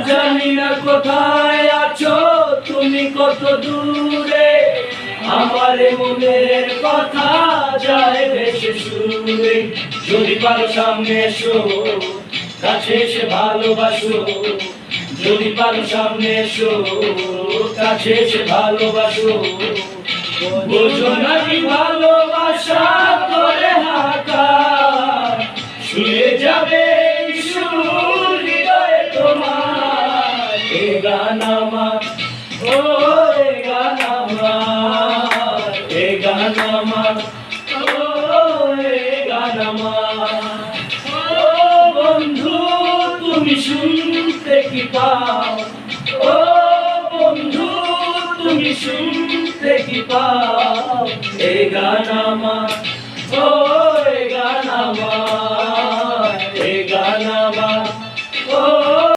জানি না কোথায় আছো তুমি, কত দূরে আমার মনের কথা যায় ভেসে সুরে। যদি পারো সামনে এসো, কাছে এসে ভালোবাসো। যদি পারো সামনে এসো, কাছে এসে ভালোবাসো। বোঝো নাকি ভালোবাসা করে হাহাকার, শুয়ে যাবে সুর হৃদয়ে তোমার। এ গান আমার, ও এ গান আমার, এ গান আমার, ও এ গান আমার। ও বন্ধু তুমি শুনতে কি পাও, ও বন্ধু তুমি শুনতে কি পাও। এ গান আমার, ও এ গান আমার।